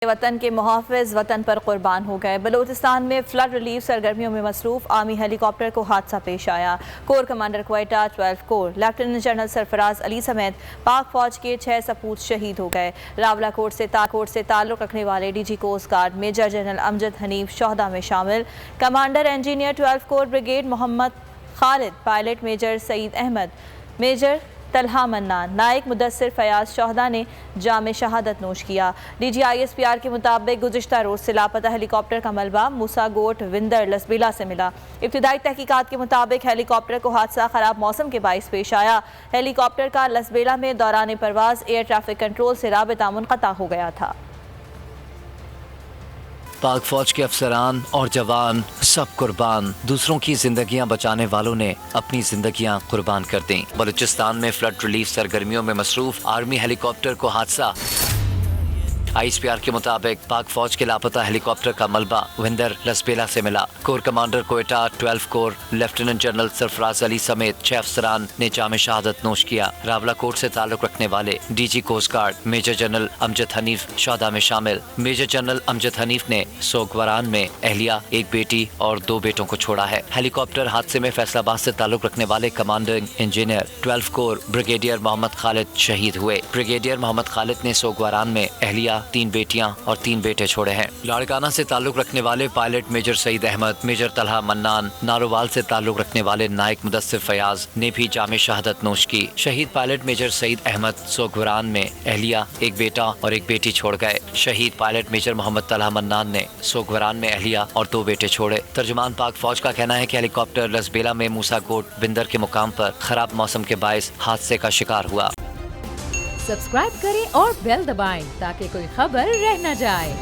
وطن کے محافظ وطن پر قربان ہو گئے۔ بلوچستان میں فلڈ ریلیف سرگرمیوں میں مصروف آرمی ہیلی کاپٹر کو حادثہ پیش آیا۔ کور کمانڈر کوئٹہ 12 کور لیفٹیننٹ جنرل سرفراز علی سمیت پاک فوج کے 6 سپوت شہید ہو گئے۔ راولاکوٹ سے تعلق رکھنے والے D G coast guard major general Amjad Hanif شہداء میں شامل۔ Commander engineer 12 corps brigade Muhammad Khalid, pilot major Saeed Ahmed, major Talha Mannan, naik Mudassir Fayyaz شہداء نے جام شہادت نوش کیا۔ D G I S P R کے مطابق گزشتہ روز سے لاپتہ ہیلی کاپٹر کا ملبہ موسیٰ گوٹ وندر لسبیلا سے ملا۔ ابتدائی تحقیقات کے مطابق ہیلی کاپٹر کو حادثہ خراب موسم کے باعث پیش آیا۔ ہیلی کاپٹر کا لسبیلا میں دوران پرواز ایئر ٹریفک کنٹرول سے رابطہ منقطع ہو گیا تھا۔ پاک فوج کے افسران اور جوان سب قربان، دوسروں کی زندگیاں بچانے والوں نے اپنی زندگیاں قربان کر دیں۔ بلوچستان میں فلڈ ریلیف سرگرمیوں میں مصروف آرمی ہیلی کاپٹر کو حادثہ۔ آئی ایس پی آر کے مطابق پاک فوج کے لاپتہ ہیلی کاپٹر کا ملبہ وندر لسبیلا سے ملا۔ کور کمانڈر کوئٹہ 12 کور لیفٹیننٹ جنرل سرفراز علی سمیت 6 افسران نے جام شہادت نوش کیا۔ راولاکوٹ سے تعلق رکھنے والے D G coast guard major general Amjad Hanif شہداء میں شامل۔ میجر جنرل امجد حنیف نے سوگواران میں اہلیہ، ایک بیٹی اور 2 بیٹوں کو چھوڑا ہے۔ ہیلی کاپٹر حادثے میں فیصل آباد سے تعلق رکھنے والے کمانڈنگ انجینئر 12 کور بریگیڈیئر محمد خالد شہید ہوئے۔ بریگیڈیئر محمد خالد نے سوگواران میں اہلیہ، 3 بیٹیاں اور 3 بیٹے چھوڑے ہیں۔ لاڑکانہ سے تعلق رکھنے والے pilot major Saeed Ahmed, major Talha منان، نارووال سے تعلق رکھنے والے نائک مدثر فیاض نے بھی جام شہادت نوش کی۔ شہید پائلٹ میجر سعید احمد سوگواران میں اہلیہ، ایک بیٹا اور ایک بیٹی چھوڑ گئے۔ شہید پائلٹ میجر محمد طلحہ منان نے سوگواران میں اہلیہ اور 2 بیٹے چھوڑے۔ ترجمان پاک فوج کا کہنا ہے کہ ہیلی کاپٹر لسبیلا میں موسیٰ گوٹ وندر کے مقام پر خراب موسم کے باعث حادثے کا شکار ہوا۔ سبسکرائب کریں اور بیل دبائیں تاکہ کوئی خبر رہ نہ جائے۔